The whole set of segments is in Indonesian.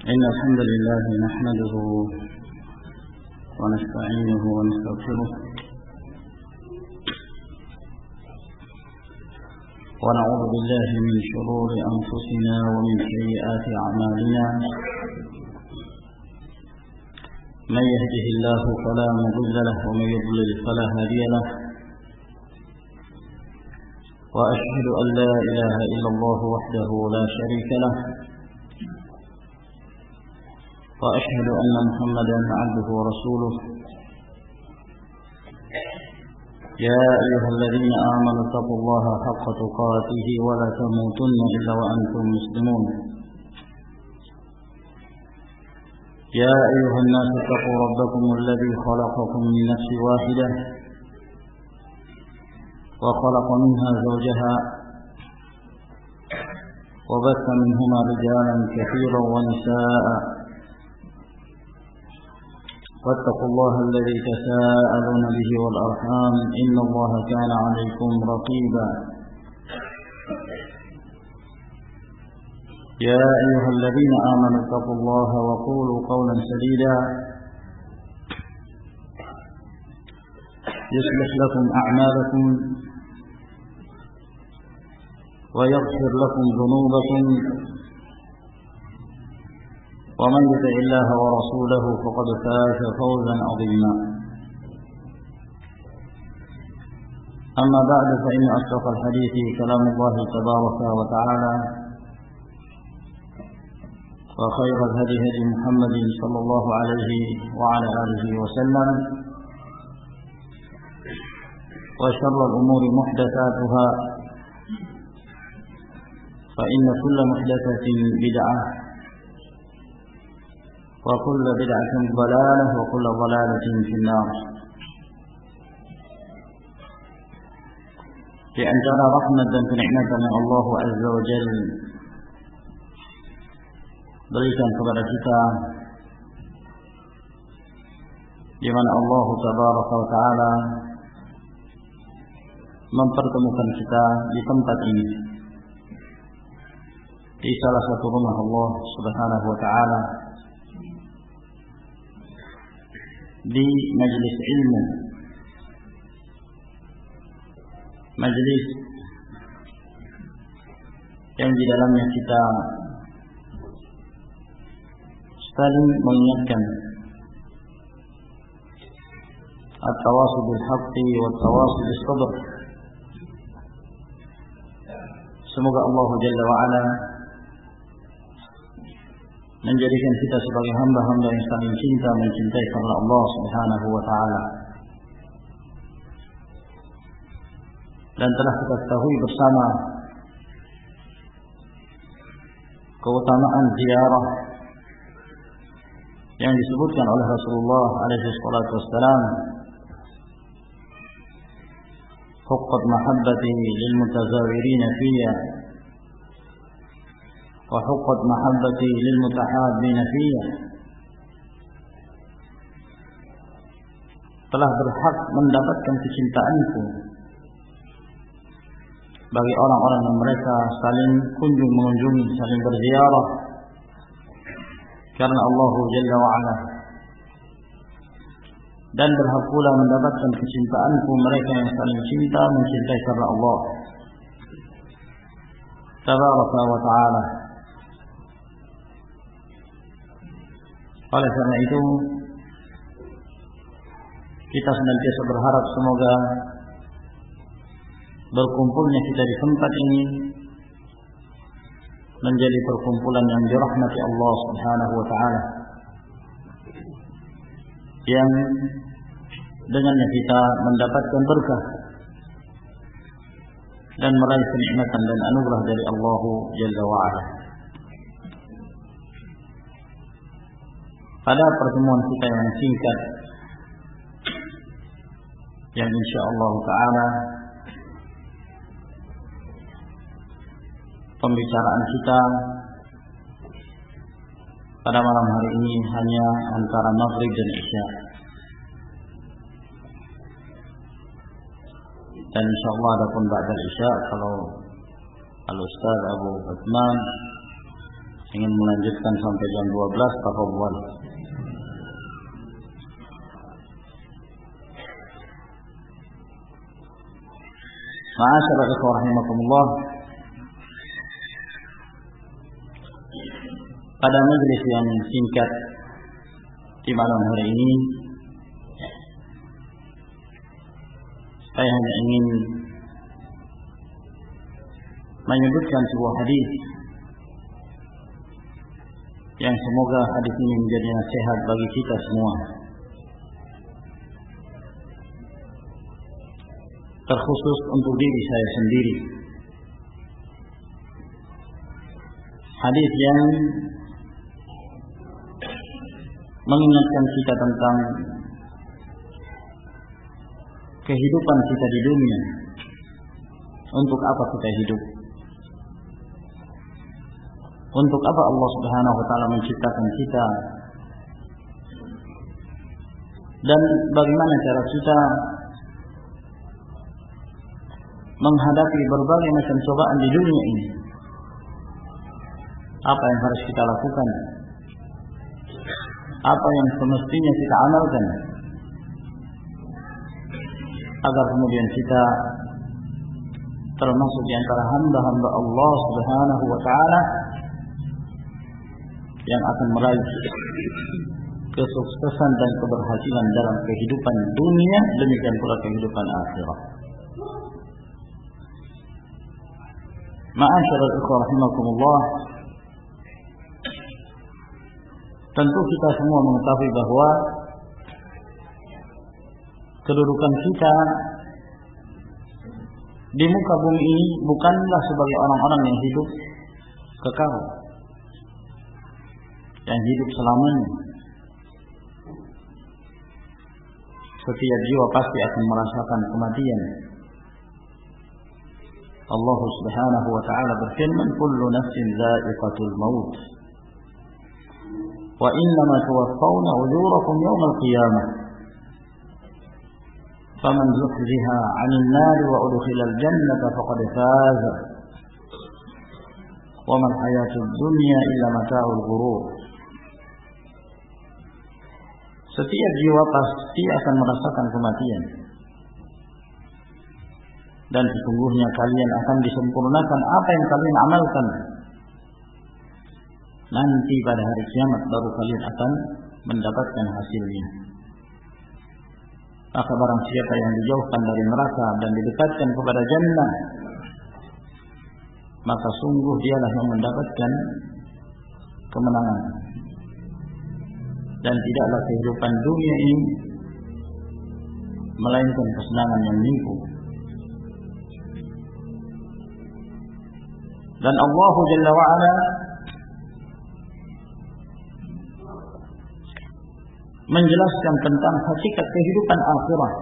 إن الحمد لله نحمده ونستعينه ونستغفره ونعوذ بالله من شرور أنفسنا ومن سيئات أعمالنا من يهده الله فلا مضل له ومن يضلل فلا هادي له وأشهد أن لا إله إلا الله وحده لا شريك له وأشهد أن محمدا عبده ورسوله يا أيها الذين آمنوا اتقوا الله حق تقاته ولا تموتن إلا وأنتم مسلمون يا أيها الناس اتقوا ربكم الذي خلقكم من نفس واحدة وخلق منها زوجها وبث منهما رجالا كثيرا ونساء واتقوا الله الذي تساءلون به والأرحام إن الله كان عليكم رقيبا يا أيها الذين آمنوا اتقوا الله وقولوا قولا سديدا يصلح لكم أعمالكم ويغفر لكم ذنوبكم ومن يطع الله ورسوله فقد فاز فوزا عظيما أما بعد فإن أصدق الحديث كلام الله تبارك وتعالى وخير الهدي هدي محمد صلى الله عليه وعلى آله وسلم وشر الأمور محدثاتها فإن كل محدثة بدعة وكل بدعة ضلالة وكل ضلالة في النار. Di antara rahmat dan kenikmatan yang Allah Azza wa Jalla berikan kepada kita, di mana Allah Tabaraka wa Taala mempertemukan kita di tempat ini, di salah satu rumah Allah Subhanahu wa Taala, di majelis ilmu, majelis yang di dalamnya kita saling mengingatkan at-tawasul bil haqqi wat tawasul bis sabr. Semoga Allah Jalla wa Ala menjadikan kita sebagai hamba-hamba yang saling cinta mencintai karena Allah Subhanahu wa Ta'ala. Dan telah kita ketahui bersama keutamaan ziarah yang disebutkan oleh Rasulullah alaihi salatu wassalam, huqqat mahabbati lil mutazawirina fiyya wa huqqat mahabbati lil mutahabbina fiyya. Telah berhak mendapatkan kecintaanku bagi orang-orang yang mereka saling kunjung mengunjungi, saling berziarah karena Allah Jalla wa Ala, dan berhak pula mendapatkan kecintaanku mereka yang saling cinta mencintai karena Allah Tabaraka wa Ta'ala. Oleh karena itu kita senantiasa berharap semoga berkumpulnya kita di tempat ini menjadi perkumpulan yang dirahmati Allah Subhanahu wa Ta'ala, yang dengannya kita mendapatkan berkah dan meraih kenikmatan dan anugerah dari Allah Jalla wa Ala. Pada pertemuan kita yang singkat, yang insyaallah ta'ala pembicaraan kita pada malam hari ini hanya antara maghrib dan isya, dan insyaallah adapun ba'da isya kalau Al-Ustaz Abu Uthman ingin melanjutkan sampai jam 12, tafadhal. Ma'asyiral ikhwah rahimakumullah. Pada majelis yang singkat di malam hari ini, saya hanya ingin menyebutkan sebuah hadis yang semoga hadis ini menjadi nasihat bagi kita semua, terkhusus untuk diri saya sendiri. Hadis yang mengingatkan kita tentang kehidupan kita di dunia. Untuk apa kita hidup? Untuk apa Allah Subhanahu wa taala menciptakan kita? Dan bagaimana cara kita menghadapi berbagai macam cobaan di dunia ini? Apa yang harus kita lakukan? Apa yang semestinya kita amalkan agar kemudian kita termasuk di antara hamba-hamba Allah Subhanahu wa taala yang akan meraih kesuksesan dan keberhasilan dalam kehidupan dunia, demikian pula kehidupan akhirat. Ma'asyiral ikhwah rahimakumullah. Tentu kita semua mengetahui bahwa kedudukan kita di muka bumi ini bukanlah sebagai orang-orang yang hidup kekal, yang hidup selamanya. Setiap jiwa pasti akan merasakan kematian. Allah Subhanahu wa taala berfirman, "Kullu nafsin dha'iqatul maut. Wa innama tuwaffawna ujurakum yawmal qiyamah. Faman zuhziha 'anil nari wa udkhilal jannata faqad faza. Wa mal hayatud dunya illa mata'ul ghurur." Setiap jiwa pasti akan merasakan kematian. Dan sesungguhnya kalian akan disempurnakan apa yang kalian amalkan. Nanti pada hari kiamat baru kalian akan mendapatkan hasilnya. Maka barang siapa yang dijauhkan dari neraka dan didekatkan kepada jannah, maka sungguh dialah yang mendapatkan kemenangan. Dan tidaklah kehidupan dunia ini melainkan kesenangan yang menipu. Dan Allah Jalla wa'ala menjelaskan tentang hakikat kehidupan akhirat,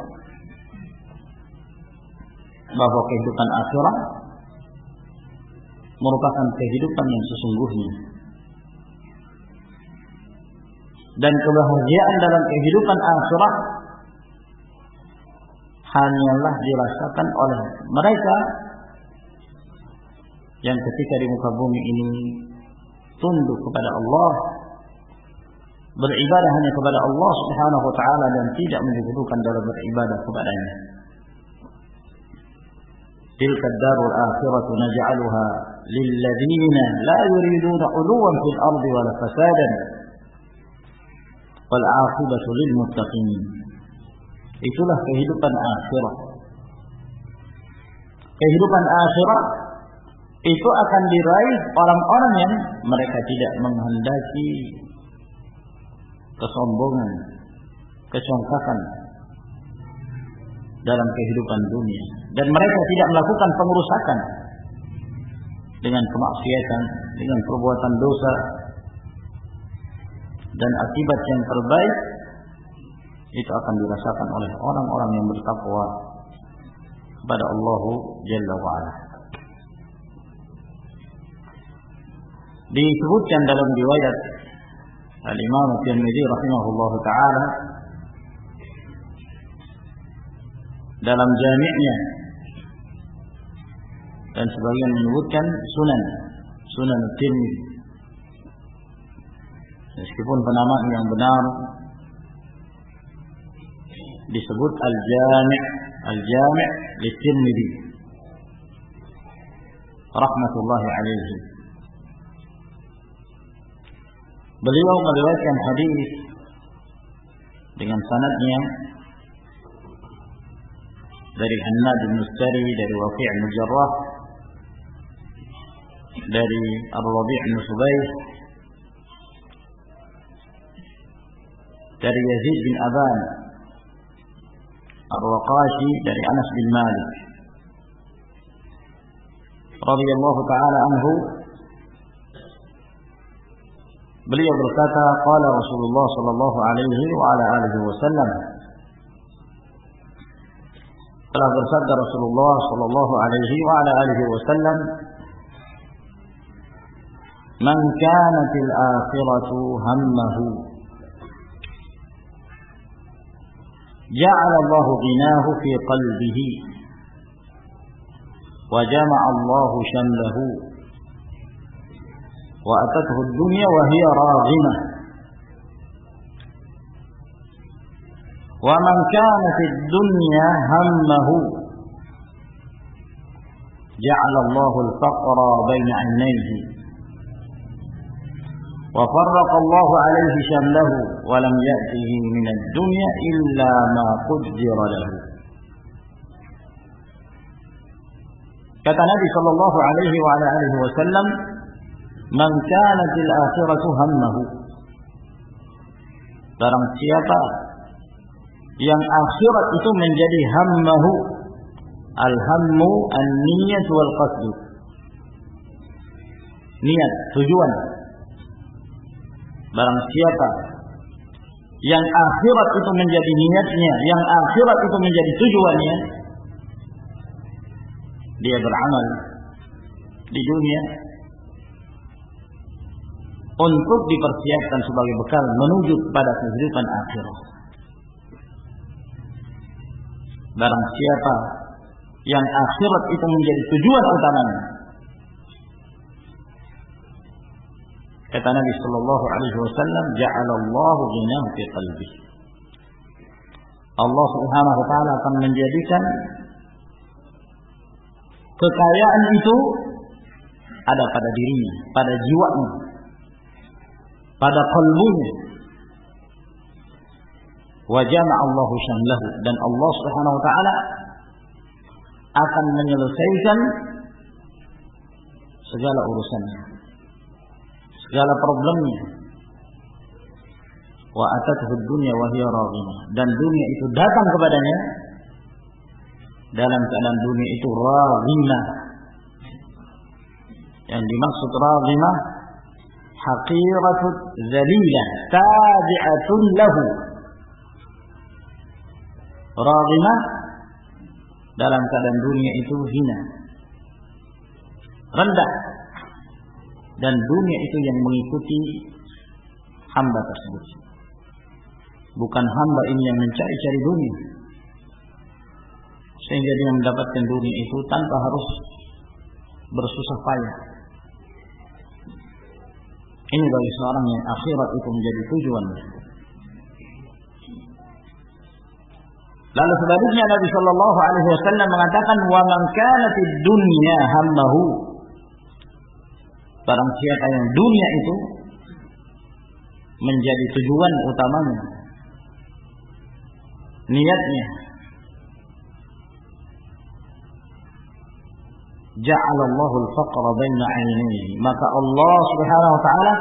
bahwa kehidupan akhirat merupakan kehidupan yang sesungguhnya. Dan kebahagiaan dalam kehidupan akhirat hanyalah dirasakan oleh mereka yang ketika di muka bumi ini tunduk kepada Allah, beribadah hanya kepada Allah Subhanahu wa taala dan tidak menyekutukan dalam beribadah kepadanya. Tilka ad-darul akhiratu naj'aluha lil ladzina la yuriduna 'uluwan fil ardi wala fasadan wal 'aqibatu lil muttaqin. Itulah kehidupan akhirat. Kehidupan akhirat itu akan diraih orang-orang yang mereka tidak menghendaki kesombongan, kecongkakan dalam kehidupan dunia, dan mereka tidak melakukan pengerusakan dengan kemaksiatan, dengan perbuatan dosa. Dan akibat yang terbaik itu akan dirasakan oleh orang-orang yang bertakwa kepada Allah Jalla wa'ala. Disebutkan dalam riwayat Al-Imam Tirmidzi rahimahullahu taala dalam jami'nya, dan sebagian menyebutkan Sunan Tirmidzi, Meskipun penamaan yang benar disebut Al-Jami' Lit-Tirmidzi rahmatullahi alaihi. Beliau meriwayatkan hadis dengan sanadnya dari Hannad bin Mustari, dari Waqi' bin Jarrah, dari Ar-Rabi' bin Subayh, dari Yazid bin Aban Ar-Raqashi, dari Anas bin Malik radhiyallahu ta'ala anhu. Beliau berkata, qala Rasulullah sallallahu alaihi wa ala alihi wasallam, telah bersabda Rasulullah sallallahu alaihi wa ala alihi wasallam, man kanatil akhiratu hammahu ja'ala Allahu ghinahu fi qalbihi wa jama'a Allahu shamlahu wa atathu ad-dunya wa hiya raghimah wa man kanat ad-dunya hammahu ja'ala Allahu al-faqra baina 'aynayhi wa farraqa Allahu 'alayhi shamlahu wa lam ya'tihi min ad-dunya illa ma qaddara lahu. Kata Nabi sallallahu alaihi wa ala alihi wasallam, man kanatil akhiratu hammahu, barang siapa yang akhirat itu menjadi hammahu, al-hammu an-niyyah wal qasd, niat, tujuan. Barang siapa yang akhirat itu menjadi niatnya, yang akhirat itu menjadi tujuannya, dia beramal di dunia untuk dipersiapkan sebagai bekal menuju pada kehidupan akhirat. Barang siapa yang akhirat itu menjadi tujuan utamanya, kata Nabi sallallahu alaihi wasallam, ja'alallahu ghinahu fi qalbihi, Allah Subhanahu wa taala akan menjadikan kekayaan itu ada pada dirinya, pada jiwanya, pada qalbunya. Wa jama'a Allahu shamlahu, dan Allah Subhanahu wa taala akan menyelesaikan segala urusannya, segala problemnya. Wa atathu ad-dunya wa hiya raghimah, dan dunia itu datang kepadanya dalam keadaan dunia itu raghimah. Yang dimaksud raghimah, haqiratun dzalilah tabi'atun lahu. Raghimah dalam keadaan dunia itu hina, rendah, dan dunia itu yang mengikuti hamba tersebut. Bukan hamba ini yang mencari-cari dunia sehingga dia mendapatkan dunia itu tanpa harus bersusah payah. Ini bagi seorang yang akhirat itu menjadi tujuannya. Lalu sebaliknya Nabi sallallahu alaihi wasallam mengatakan, wa man kanatid dunya hammahu, barang siapa yang dunia itu menjadi tujuan utamanya, niatnya, ja'alallahu al-faqra baina 'ainayhi, maka Allah Subhanahu wa taala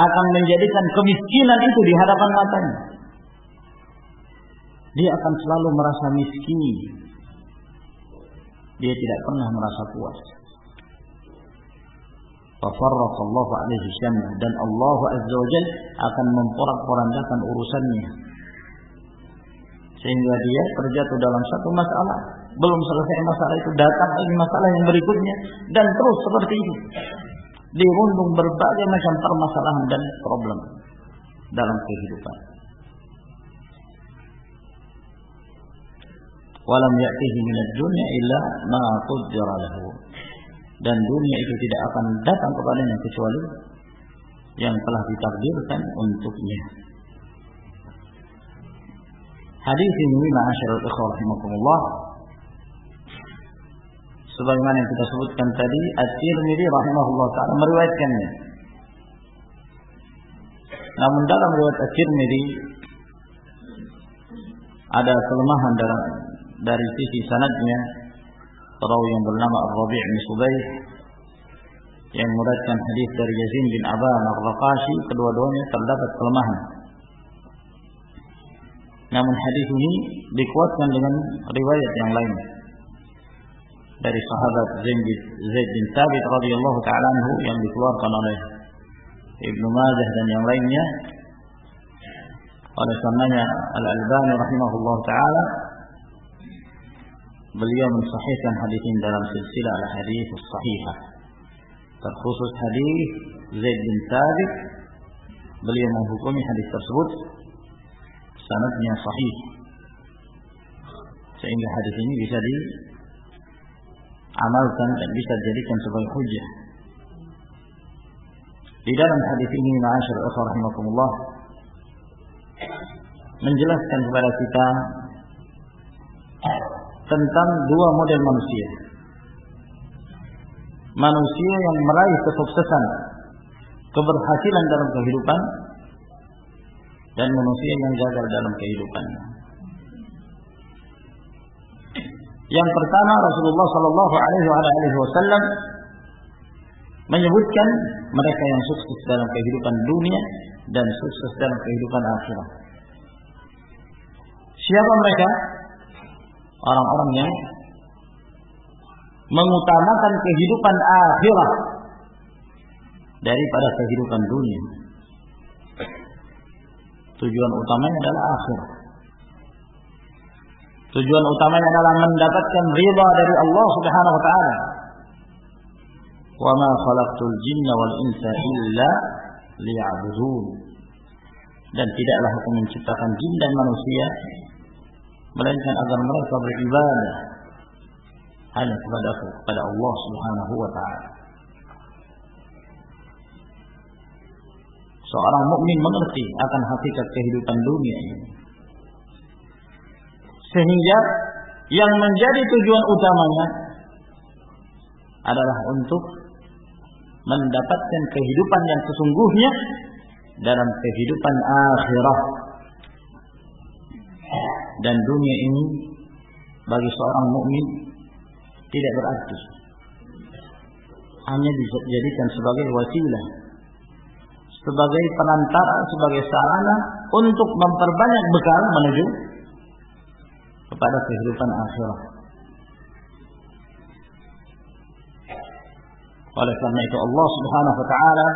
akan menjadikan kemiskinan itu di hadapan matanya. Dia akan selalu merasa miskin. Dia tidak pernah merasa puas. Fa farraqa Allahu 'alaihi syamlah, dan Allah Azza wa Jalla akan memporak-porandakan urusannya sehingga dia terjatuh dalam satu masalah, belum selesai masalah itu datang lagi masalah yang berikutnya, dan terus seperti itu dirundung berbagai macam permasalahan dan problem dalam kehidupan. Walam ya'tihi minad dunya illa ma qaddara lahu, dan dunia itu tidak akan datang kepadanya kecuali yang telah ditakdirkan untuknya. Hadis ini ma'asyiral ikhwah rahimakumullah, sebagaimana yang kita sebutkan tadi, At-Tirmidzi rahimahullah taala meriwayatkannya. Namun dalam riwayat At-Tirmidzi ada kelemahan dari sisi sanadnya. Perawi yang bernama Ar-Rabi' bin Subayh yang meriwayatkan hadis dari Yazid bin Aban Ar-Raqashi, kedua-duanya terdapat kelemahan. Namun hadis ini dikuatkan dengan riwayat yang lain dari sahabat Zaid bin Thabit radhiyallahu ta'ala anhu yang dikeluarkan oleh Ibnu Majah dan yang lainnya. Oleh karenanya Al-Albani rahimahullah ta'ala beliau mensahihkan hadis ini dalam silsilah al-hadis as-sahihah. Terkhusus hadis Zaid bin Thabit, beliau menghukumi hadis tersebut sanadnya sahih, sehingga hadis ini bisa diamalkan dan bisa dijadikan sebagai hujjah. Di dalam hadis ini ma'asyiral ikhwah rahimakumullah menjelaskan kepada kita tentang dua model manusia. Manusia yang meraih kesuksesan, keberhasilan dalam kehidupan, dan manusia yang gagal dalam kehidupannya. Yang pertama, Rasulullah sallallahu alaihi wasallam menyebutkan mereka yang sukses dalam kehidupan dunia dan sukses dalam kehidupan akhirat. Siapa mereka? Orang-orang yang mengutamakan kehidupan akhirat daripada kehidupan dunia. Tujuan utamanya adalah akhirat. Tujuan utamanya adalah mendapatkan ridha dari Allah Subhanahu wa taala. Wa ma khalaqtul jinna wal insa illa liya'budun. Dan tidaklah aku menciptakan jin dan manusia melainkan agar mereka beribadah hanya kepada Allah Subhanahu wa taala. Seorang mukmin mengerti akan hakikat kehidupan dunia ini, sehingga yang menjadi tujuan utamanya adalah untuk mendapatkan kehidupan yang sesungguhnya dalam kehidupan akhirat. Dan dunia ini bagi seorang mukmin tidak berarti, hanya dijadikan sebagai wasilah, sebagai perantara, sebagai sarana untuk memperbanyak bekal menuju kepada kehidupan akhirat. Oleh karena itu Allah Subhanahu wa taala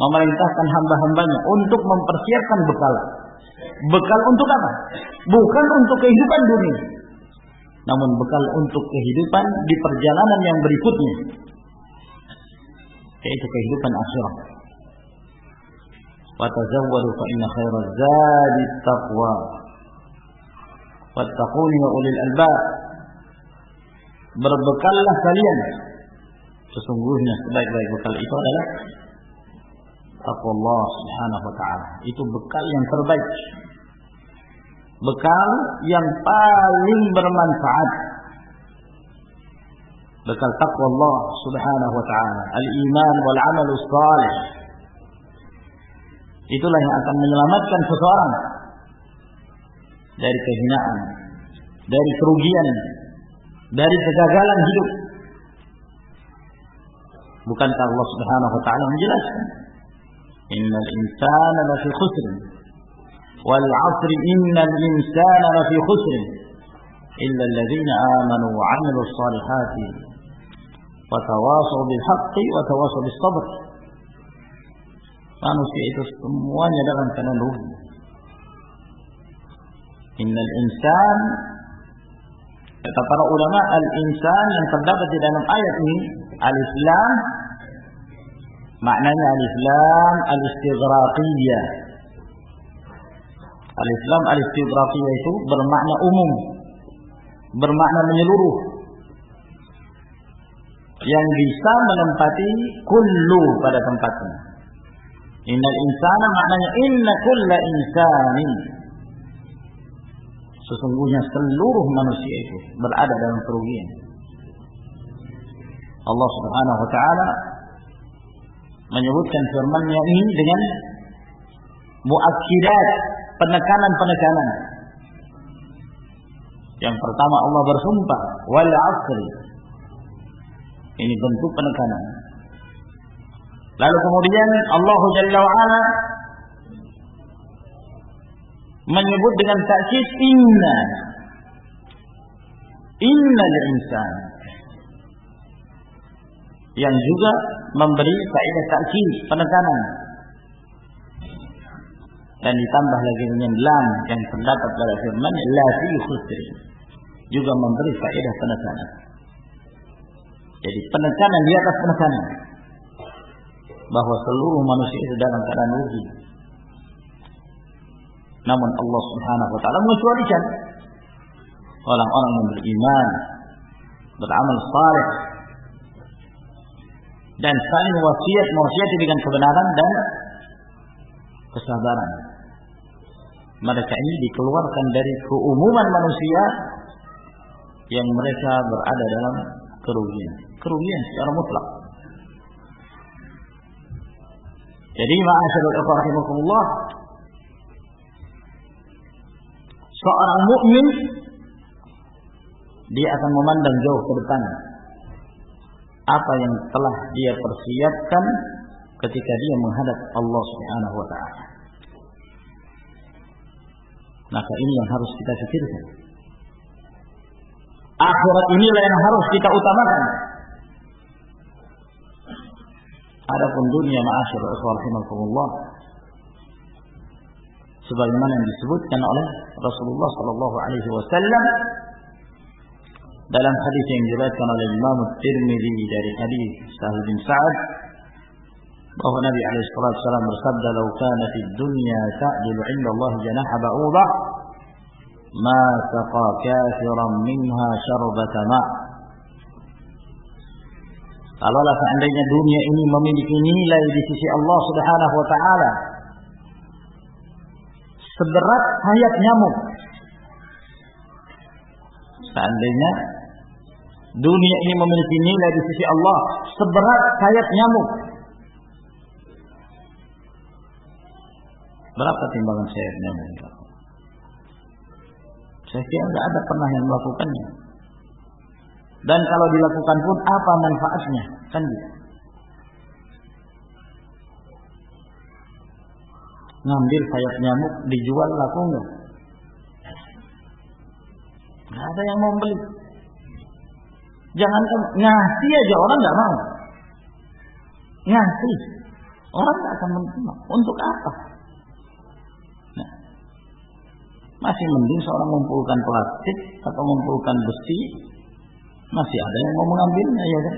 memerintahkan hamba-hambanya untuk mempersiapkan bekal. Bekal untuk apa? Bukan untuk kehidupan dunia, namun bekal untuk kehidupan di perjalanan yang berikutnya, yaitu kehidupan akhirat. Wa tazawwadu fa inna khairaz zadi taqwa wattaquni ya ulil albab. Berbekallah kalian, sesungguhnya sebaik-baik bekal itu adalah taqwa Allah Subhanahu wa taala. Itu bekal yang terbaik, bekal yang paling bermanfaat, bekal taqwa Allah Subhanahu wa taala, al-iman wal amal salih. Itulah yang akan menyelamatkan seseorang dari kehinaan, dari kerugian, dari kegagalan hidup. Bukankah Allah Subhanahu wa taala menjelaskan, innal insana lafi khusr wal 'asri innal insana lafi khusr illa alladhina amanu wa 'amilus salihati wa tawasaw bil haqqi wa tawasaw bis sabr. Manusia itu semuanya dalam keadaan rugi. Innal insan, kata para ulama, al-insan yang terdapat di dalam ayat ini, alif lam, maknanya alif lam al-istighraqiyah. Alif lam al-istighraqiyah itu bermakna umum, bermakna menyeluruh, yang bisa menempati kullu pada tempatnya. Innal insana maknanya inna kulla insanin. Sesungguhnya seluruh manusia itu berada dalam kerugian. Allah Subhanahu wa taala menyebutkan firman-Nya ini dengan muakkidat, penekanan-penekanan. Yang pertama Allah bersumpah wal 'asri. Ini bentuk penekanan. Lalu kemudian Allah Jalla wa Ala menyebut dengan takkid innal insan, yang juga memberi faedah takkid, penekanan. Dan ditambah lagi dengan lam yang terdapat pada firman la fi khusr, juga memberi faedah penekanan. Jadi penekanan di atas penekanan, bahwa seluruh manusia itu dalam keadaan rugi. Namun Allah Subhanahu wa taala mengecualikan orang-orang yang beriman, beramal saleh, dan saling mewasiati dengan kebenaran dan kesabaran. Mereka ini dikeluarkan dari keumuman manusia yang mereka berada dalam kerugian secara mutlak. Jadi ma'asyiral ikhwah rahimakumullah, seorang mukmin dia akan memandang jauh ke depan apa yang telah dia persiapkan ketika dia menghadap Allah Subhanahu wa taala. Maka ini yang harus kita pikirkan. Akhirat inilah yang harus kita utamakan. Adapun dunia ma'asyiral ikhwah rahimakumullah, sebagaimana yang disebutkan oleh Rasulullah sallallahu alaihi wasallam dalam hadis yang diriwayatkan oleh Imam Tirmidzi dari hadis Sahal bin Sa'ad, bahwa Nabi alaihi wasallam bersabda, "Law kana fid dunya ta'dilu 'inda Allah janaha ba'udah, ma saqa kafiran minha syarbata ma'." Kalaulah seandainya dunia ini memiliki nilai di sisi Allah Subhanahu wa taala seberat sayap nyamuk, seandainya dunia ini memiliki nilai di sisi Allah seberat sayap nyamuk, berapa timbangan sayap nyamuk? Saya kira tidak ada pernah yang melakukannya. Dan kalau dilakukan pun apa manfaatnya? Kan gitu. Ngambil sayap nyamuk dijual laku enggak? Enggak ada yang mau beli. Jangankan ngasih aja orang enggak mau. Ngasih orang enggak akan menerima. Untuk apa? Nah, masih mending seorang mengumpulkan plastik atau mengumpulkan besi, masih ada yang mau mengambilnya, ya kan?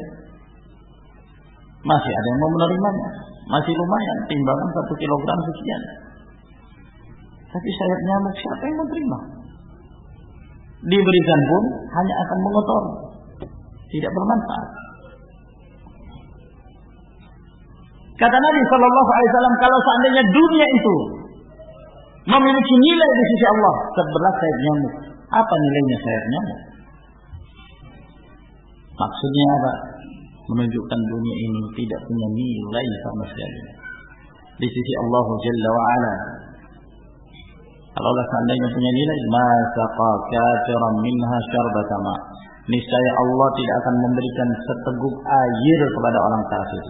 Masih ada yang mau menerimanya, masih lumayan, timbangan 1 kilogram sekian. Tapi sayap nyamuk siapa yang mau terima? Diberikan pun hanya akan mengotor, tidak bermanfaat. Kata Nabi Shallallahu Alaihi Wasallam, kalau seandainya dunia itu memiliki nilai di sisi Allah seberat sayap nyamuk, apa nilainya sayap nyamuk? Maksudnya apa? Menunjukkan dunia ini tidak punya nilai sama sekali di sisi Allah Jalla wa Ala. Kalaulah seandainya punya nilai, ma saqa kafiran minha syarbata ma', niscaya Allah tidak akan memberikan seteguk air kepada orang kafir.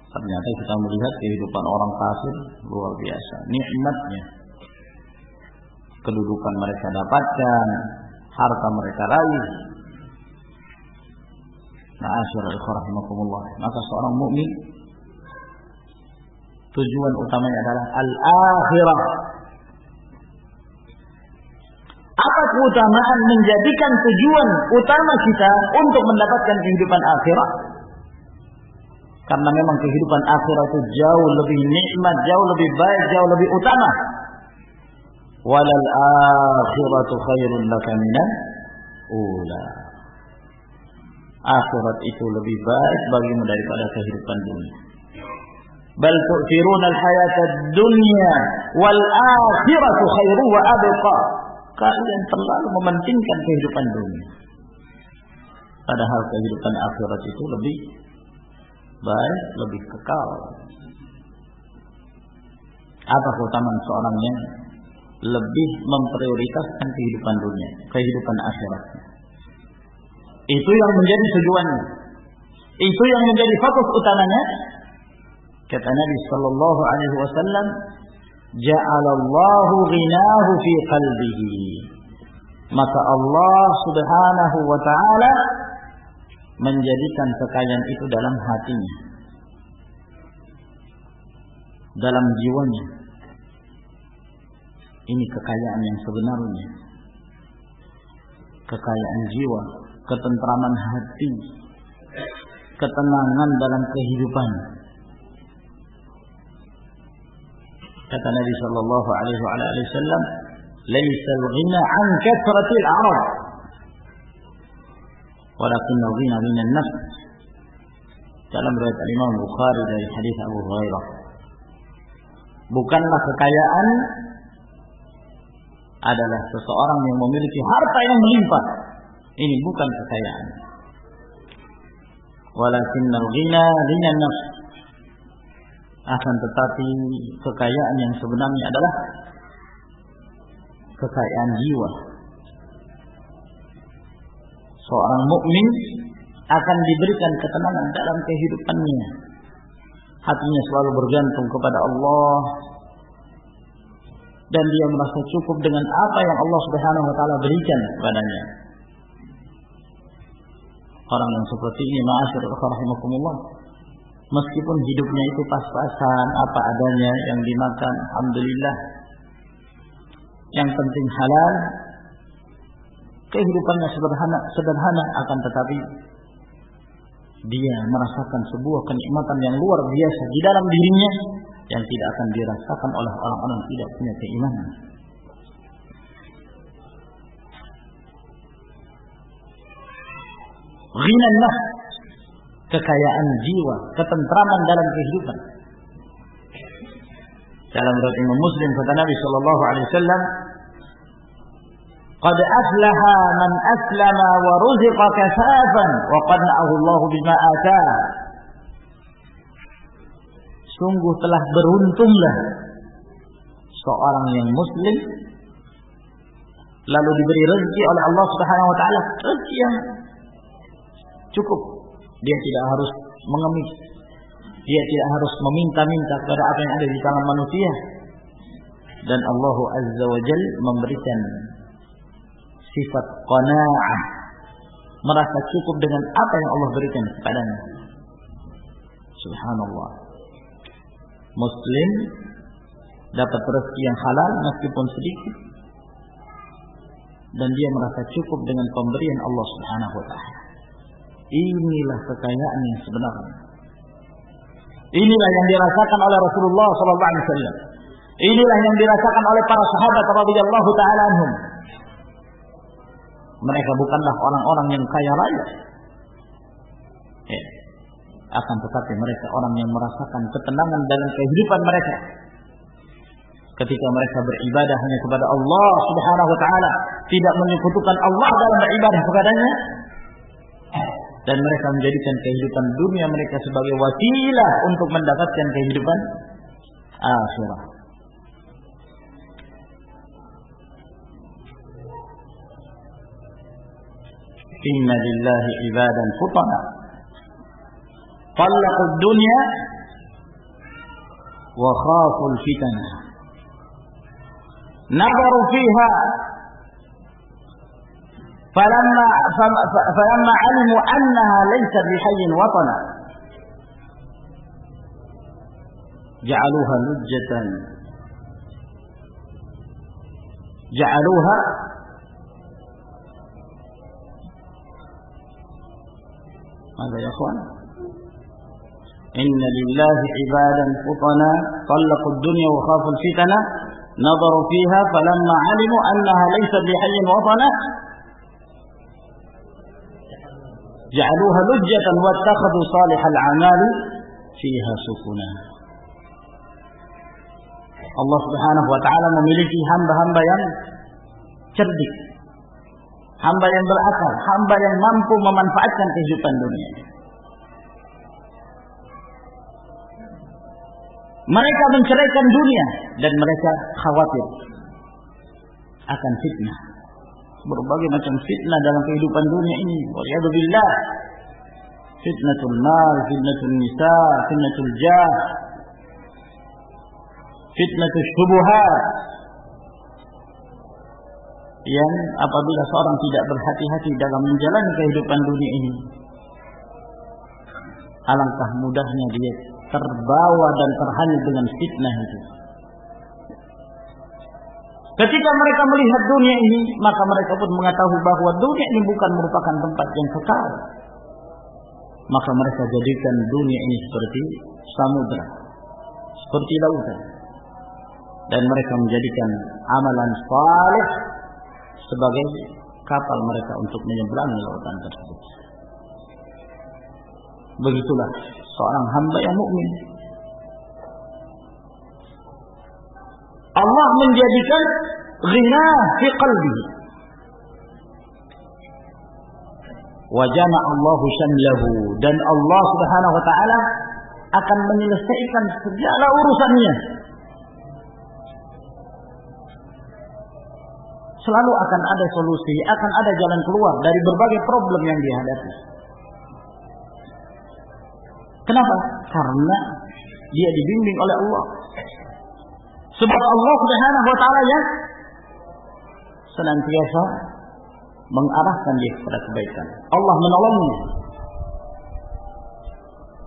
Ternyata kita melihat kehidupan orang kafir luar biasa, nikmatnya, kedudukan mereka dapatkan, harta mereka raih. Ma'asyiral ikhwah rahimakumullah, maka seorang mukmin tujuan utamanya adalah al-akhirah. Apa keutamaan menjadikan tujuan utama kita untuk mendapatkan kehidupan akhirat? Karena memang kehidupan akhirat itu jauh lebih nikmat, jauh lebih baik, jauh lebih utama. Walal akhiratu khairun laka minan ula. Akhirat itu lebih baik bagimu daripada kehidupan dunia. Bal tu'thiruna al-hayata ad-dunya wal akhiratu khairu wa abqa. Kalian terlalu mementingkan kehidupan dunia. Padahal kehidupan akhirat itu lebih baik, lebih kekal. Apa keutamaan seorang yang lebih memprioritaskan kehidupan dunia, kehidupan akhiratnya? Itu yang menjadi tujuannya. Itu yang menjadi fokus utamanya. Kata Nabi sallallahu alaihi wasallam, "Ja'alallahu ghinahu fi qalbihi." Maka Allah Subhanahu wa taala menjadikan kekayaan itu dalam hatinya, dalam jiwanya. Ini kekayaan yang sebenarnya. Kekayaan jiwa, ketentraman hati, ketenangan dalam kehidupan. Kata Nabi sallallahu alaihi wasallam, "Laisa al-ghina 'an kathratil 'arab, walakin al-ghina 'an an-nafs." Dalam riwayat Imam Bukhari dari hadis Abu Hurairah. Bukanlah kekayaan adalah seseorang yang memiliki harta yang melimpah. Ini bukan kekayaan. Walakin al-ghina 'an an-nafs. Akan tetapi kekayaan yang sebenarnya adalah kekayaan jiwa. Seorang mukmin akan diberikan ketenangan dalam kehidupannya. Hatinya selalu bergantung kepada Allah dan dia merasa cukup dengan apa yang Allah Subhanahu wa taala berikan kepadanya. Orang yang seperti ini, ma'asyiral rahimakumullah, meskipun hidupnya itu pas-pasan, apa adanya yang dimakan, alhamdulillah, yang penting halal, kehidupannya sederhana, akan tetapi dia merasakan sebuah kenikmatan yang luar biasa di dalam dirinya yang tidak akan dirasakan oleh orang-orang yang tidak punya keimanan. Ghinan nafs, kekayaan jiwa, ketentraman dalam kehidupan. Dalam riwayat Imam Muslim kata Nabi sallallahu alaihi wasallam, "Qad aflaha man aslama wa ruziqa kasafan wa qanna'ahu Allah bima ataahu." Sungguh telah beruntunglah seorang yang muslim lalu diberi rezeki oleh Allah Subhanahu wa taala, rezeki yang cukup. Dia tidak harus mengemis. Dia tidak harus meminta-minta kepada apa yang ada di tangan manusia. Dan Allah Azza wa Jalla memberikan sifat qanaa'ah, merasa cukup dengan apa yang Allah berikan kepadanya. Subhanallah. Muslim dapat rezeki yang halal meskipun sedikit, dan dia merasa cukup dengan pemberian Allah Subhanahu wa taala. Inilah kekayaan yang sebenarnya. Inilah yang dirasakan oleh Rasulullah sallallahu alaihi wasallam. Inilah yang dirasakan oleh para sahabat radhiyallahu taala anhum. Mereka bukanlah orang-orang yang kaya raya. Akan tetapi mereka orang yang merasakan ketenangan dalam kehidupan mereka. Ketika mereka beribadah hanya kepada Allah Subhanahu wa taala, tidak menyekutukan Allah dalam beribadah kepadanya. Dan mereka menjadikan kehidupan dunia mereka sebagai wasilah untuk mendapatkan kehidupan akhirat. Inna lillahi ibadan futana talaqu dunya wa khafu al-fitnah nazaru fiha فلما علموا أنها ليس بحي وطنا جعلوها ماذا يا أخوان؟ إن لله عبادا فطنا طلقوا الدنيا وخافوا الفتنة نظروا فيها فلما علموا أنها ليس بحي وطنا جعلوها لجة واتخذوا صالح الأعمال فيها سفنا. Allah Subhanahu wa taala memiliki hamba-hamba yang cerdik, hamba yang berakal, hamba yang mampu memanfaatkan kehidupan dunia. Mereka menceraikan dunia dan mereka khawatir akan fitnah. Berbagai macam fitnah dalam kehidupan dunia ini. Waliyadzubillah. Fitnatul mal, fitnatul nisa, fitnatul jah, fitnatul syubuhat. Yang apabila seorang tidak berhati-hati dalam menjalani kehidupan dunia ini, alangkah mudahnya dia terbawa dan terhanyut dengan fitnah itu. Ketika mereka melihat dunia ini, maka mereka pun mengetahui bahwa dunia ini bukan merupakan tempat yang kekal. Maka mereka jadikan dunia ini seperti samudra, seperti lautan. Dan mereka menjadikan amalan saleh sebagai kapal mereka untuk menyeberangi lautan tersebut. Begitulah seorang hamba yang mukmin. Allah menjadikan ghina fi qalbihi. Wa jama'a Allahu syamlahu, dan Allah Subhanahu wa taala akan menyelesaikan segala urusannya. Selalu akan ada solusi, akan ada jalan keluar dari berbagai problem yang dihadapi. Kenapa? Karena dia dibimbing oleh Allah. Sebab Allah Subhanahu wa taala yang senantiasa mengarahkan dia kepada kebaikan. Allah menolongnya.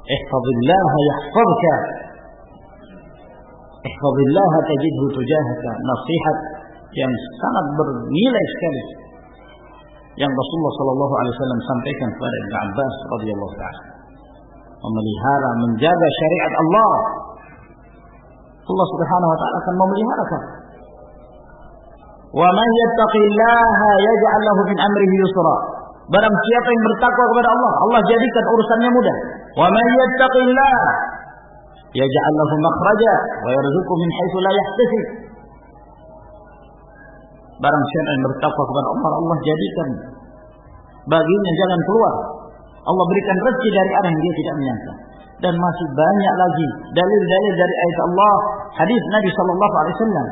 Ihfazillah yahfazka. Ihfazillah tajidhu tujahaka. Nasihat yang sangat bernilai sekali yang Rasulullah sallallahu alaihi wasallam sampaikan kepada Ibnu Abbas radhiyallahu taala. Memelihara, menjaga syariat Allah. Allah Subhanahu wa taala akan memelihara kamu. Wa man yattaqillaha yaj'al lahu min amrihi yusra. Barang siapa yang bertakwa kepada Allah, Allah jadikan urusannya mudah. Wa man yattaqillah yaj'al lahu makhraja wa yarzuqhu min haitsu la yahtasib. Barang siapa yang bertakwa kepada Allah, Allah jadikan baginya jalan keluar. Allah berikan rezeki dari arah yang dia tidak menyangka. Dan masih banyak lagi dalil-dalil dari ayat Allah, hadis Nabi sallallahu alaihi wasallam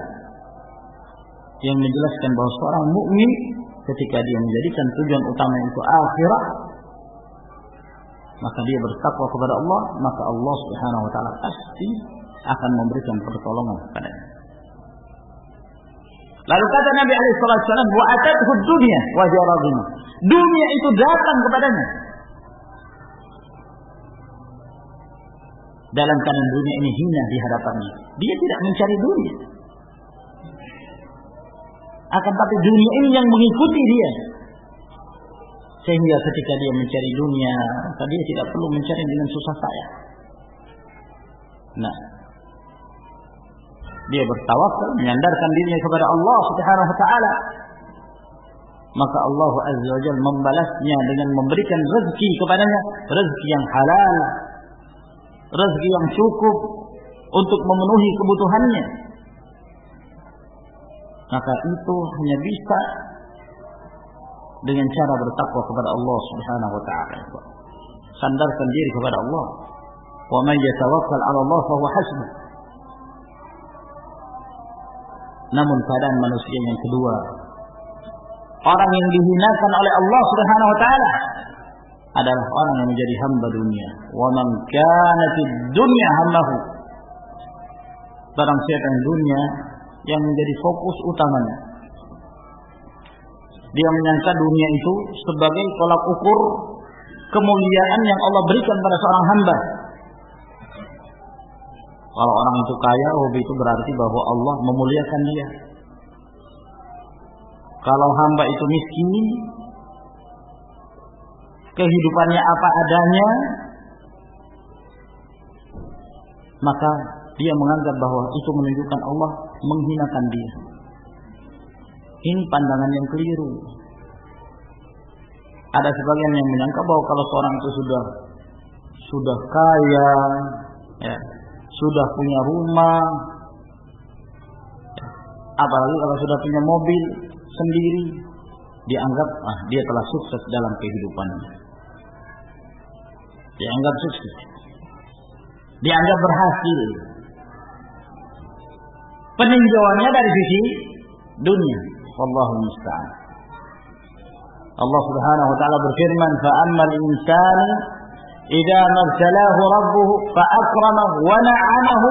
yang menjelaskan bahwa seorang mukmin ketika dia menjadikan tujuan utama itu akhirat, maka dia bertakwa kepada Allah, maka Allah Subhanahu wa taala pasti akan memberikan pertolongan kepadanya. Lalu kata Nabi alaihi wasallam, "Wa atathu dunya wa hiya radhiyah." Dunia itu datang kepadanya. Dalam keadaan dunia ini hina di hadapannya. Dia tidak mencari dunia. Akan tapi dunia ini yang mengikuti dia. Sehingga ketika dia mencari dunia, maka dia tidak perlu mencari dengan susah payah. Nah, dia bertawakal, menyandarkan dirinya kepada Allah Subhanahu wa taala. Maka Allah Azza wa Jalla membalasnya dengan memberikan rezeki kepadanya, rezeki yang halal, rezeki yang cukup untuk memenuhi kebutuhannya. Maka itu hanya bisa dengan cara bertakwa kepada Allah Subhanahu wa taala. Sandarkan diri kepada Allah. Wa man yatawakkal 'ala Allah fa huwa hasbuh. Namun keadaan manusia yang kedua, orang yang dihinakan oleh Allah Subhanahu wa taala adalah orang yang menjadi hamba dunia. Wa man kanatid dunya hammahu. Barang siapa yang dunia yang menjadi fokus utamanya. Dia menyangka dunia itu sebagai tolak ukur kemuliaan yang Allah berikan pada seorang hamba. Kalau orang itu kaya, itu berarti bahwa Allah memuliakan dia. Kalau hamba itu miskin, kehidupannya apa adanya, maka dia menganggap bahwa itu menunjukkan Allah menghinakan dia. Ini pandangan yang keliru. Ada sebagian yang menyangka bahwa kalau seorang itu sudah kaya, ya, sudah punya rumah, Apalagi kalau sudah punya mobil sendiri, dianggap dia telah sukses dalam kehidupannya. Dianggap sukses. Dianggap berhasil. Peninjauannya dari sisi dunia. Wallahu musta'an. Allah Subhanahu wa taala berfirman, "Fa ammal insanu idza mabtalahu rabbuhu fa akramahu wa na'amahu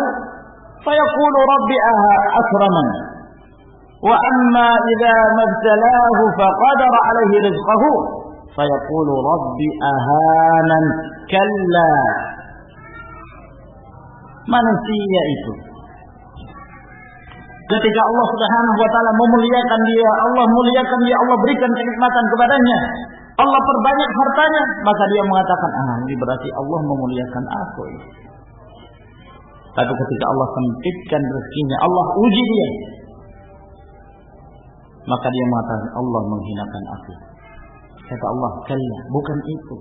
fa yaqulu rabbi akraman. Wa amma idza mabtalahu fa qadara 'alaihi rizqahu fa yaqulu rabbi ahanan." Kalla. Manusia itu ketika Allah Subhanahu wa taala memuliakan dia, Allah muliakan dia, Allah berikan kenikmatan kepadanya, Allah perbanyak hartanya, maka dia mengatakan, ini berarti Allah memuliakan aku. Tapi ketika Allah sempitkan rezekinya, Allah uji dia, maka dia mengatakan Allah menghinakan aku. Kata Allah, kalla, bukan itu.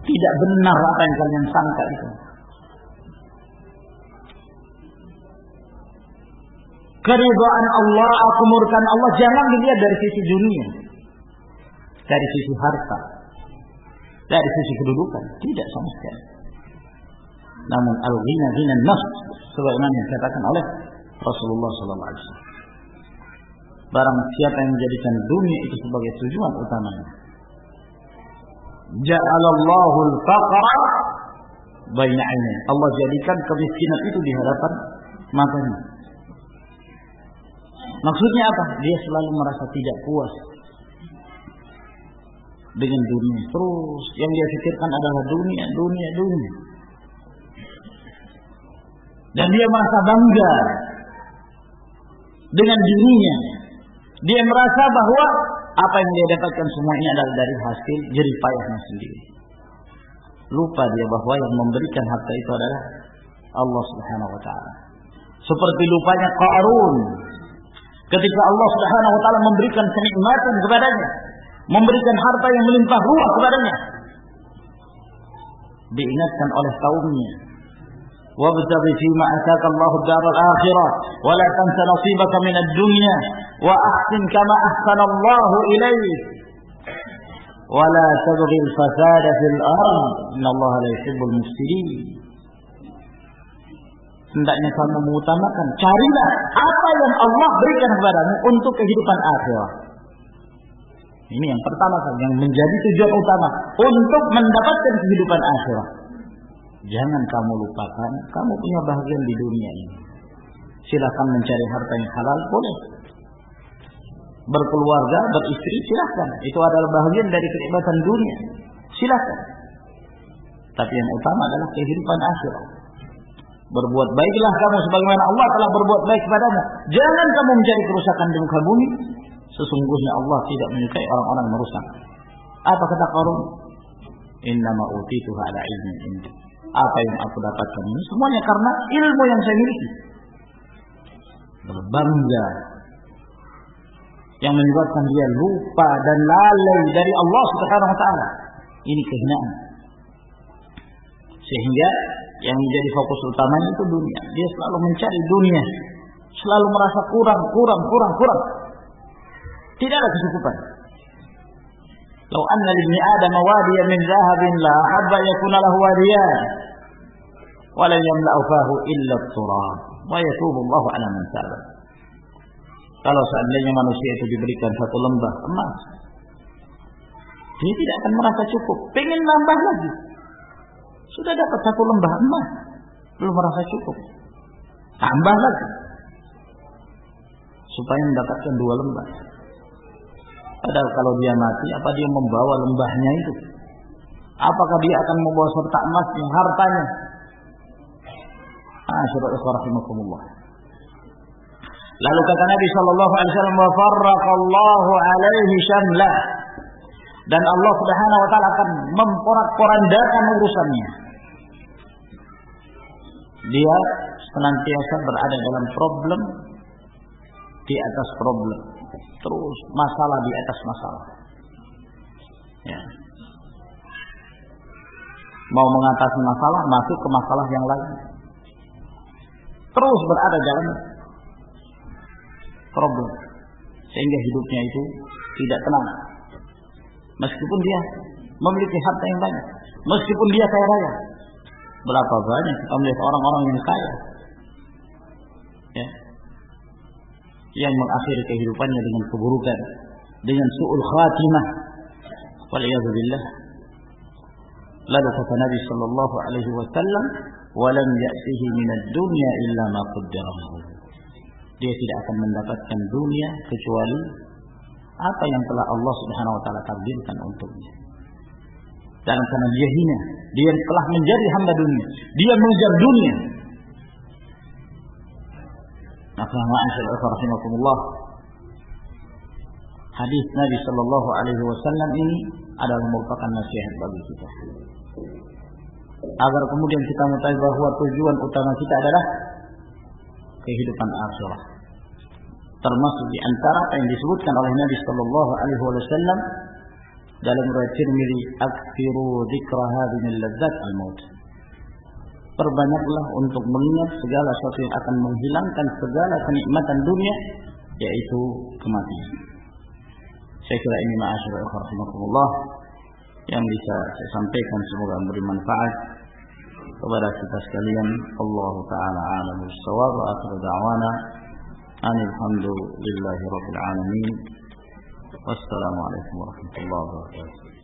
Tidak benar apa yang kalian sangka itu. Keridhaan Allah, kemurkaan Allah jangan dilihat dari sisi dunia, dari sisi harta, dari sisi kedudukan, tidak sama sekali. Namun al-ghina ghina nafs, sebagaimana dikatakan oleh Rasulullah sallallahu alaihi wasallam. Barang siapa yang menjadikan dunia itu sebagai tujuan utamanya, ja'alallahu al-faqra baina 'ainaihi. Allah jadikan kemiskinan itu di hadapan matanya. Maksudnya apa? Dia selalu merasa tidak puas dengan dunia. Terus yang dia pikirkan adalah dunia. Dan dia merasa bangga dengan dunia. Dia merasa bahwa apa yang dia dapatkan semua ini adalah dari hasil jerih payahnya sendiri. Lupa dia bahwa yang memberikan harta itu adalah Allah Subhanahu wa taala. Seperti lupanya Qarun. Ketika Allah Subhanahu wa taala memberikan kenikmatan kepadanya, memberikan harta yang melimpah ruah kepadanya, diingatkan oleh kaumnya, wabtaghi fima ataka Allahu ad-daral akhirah wa la tansa nasibaka min ad-dunya wa ahsin kama ahsana Allahu ilayk wa la tabghi al-fasada fil ard innallaha la yuhibbul mufsidin. Hendaknya kamu mengutamakan, carilah apa yang Allah berikan kepadamu untuk kehidupan akhirat. Ini yang pertama yang menjadi tujuan utama untuk mendapatkan kehidupan akhirat. Jangan kamu lupakan, kamu punya bahagian di dunia ini. Silakan mencari harta yang halal, boleh. Berkeluarga, beristri, silakan. Itu adalah bahagian dari kenikmatan dunia. Silakan. Tapi yang utama adalah kehidupan akhirat. Berbuat baiklah kamu sebagaimana Allah telah berbuat baik kepadamu. Jangan kamu mencari kerusakan di muka bumi. Sesungguhnya Allah tidak menyukai orang-orang merusak. Apa kata Qarun? Innama utituha ala ilmin indi. Apa yang aku dapatkan ini semuanya karena ilmu yang saya miliki. Berbangga yang menyebabkan dia lupa dan lalai dari Allah Subhanahu wa taala. Ini kehinaan. Sehingga yang menjadi fokus utamanya itu dunia. Dia selalu mencari dunia, selalu merasa kurang. Tidak ada kecukupan. Lau anna libni Adam wadiyan min dhahabin la habba yakuna lahu wadiyan wa la yamla'u fahu illa at-turab wa yatubu Allahu 'ala man taba. Kalau seandainya manusia itu diberikan satu lembah emas, dia tidak akan merasa cukup, pengen nambah lagi. Sudah dapat satu lembah emas, belum merasa cukup, tambah lagi supaya mendapatkan dua lembah. Padahal kalau dia mati, apa dia membawa lembahnya itu? Apakah dia akan membawa serta emasnya, hartanya? Rahimakumullah. Lalu kata Nabi sallallahu alaihi wasallam, "Wa farraqallahu alaihi syamlah." Dan Allah Subhanahu wa taala akan memporak-porandakan urusannya. Dia senantiasa berada dalam problem di atas problem. Terus masalah di atas masalah. Ya. Mau mengatasi masalah, masuk ke masalah yang lain. Terus berada dalam problem, sehingga hidupnya itu tidak tenang. Meskipun dia memiliki harta yang banyak, meskipun dia kaya raya. Berapa banyak kita melihat orang-orang yang kaya, ya, yang mengakhiri kehidupannya dengan keburukan, dengan su'ul khatimah. Waliyadzubillah. Lalu kata Nabi sallallahu alaihi wasallam, "Wa lam ya'tihi minad dunya illa ma qaddara lahu." Dia tidak akan mendapatkan dunia kecuali apa yang telah Allah Subhanahu wa taala takdirkan untuknya. Dan karena dia hina, dia telah menjadi hamba dunia, dia mengejar dunia. Maka ma'asyiral rahimakumullah, hadis Nabi sallallahu alaihi wasallam ini adalah merupakan nasihat bagi kita, agar kemudian kita mengetahui bahwa tujuan utama kita adalah kehidupan akhirah. Termasuk di antara apa yang disebutkan oleh Nabi sallallahu alaihi wasallam dalam riwayat Tirmidzi, "Aktsiru dzikra hadhihi al-ladzat al-maut." Perbanyaklah untuk mengingat segala sesuatu yang akan menghilangkan segala kenikmatan dunia, yaitu kematian. Saya kira ini ma'asyiral rahimakumullah yang bisa saya sampaikan, semoga memberi manfaat kepada kita sekalian. Allah taala a'lam bis-shawab wa akhiru da'wana alhamdulillahi rabbil alamin. Wassalamu alaikum warahmatullahi wabarakatuh.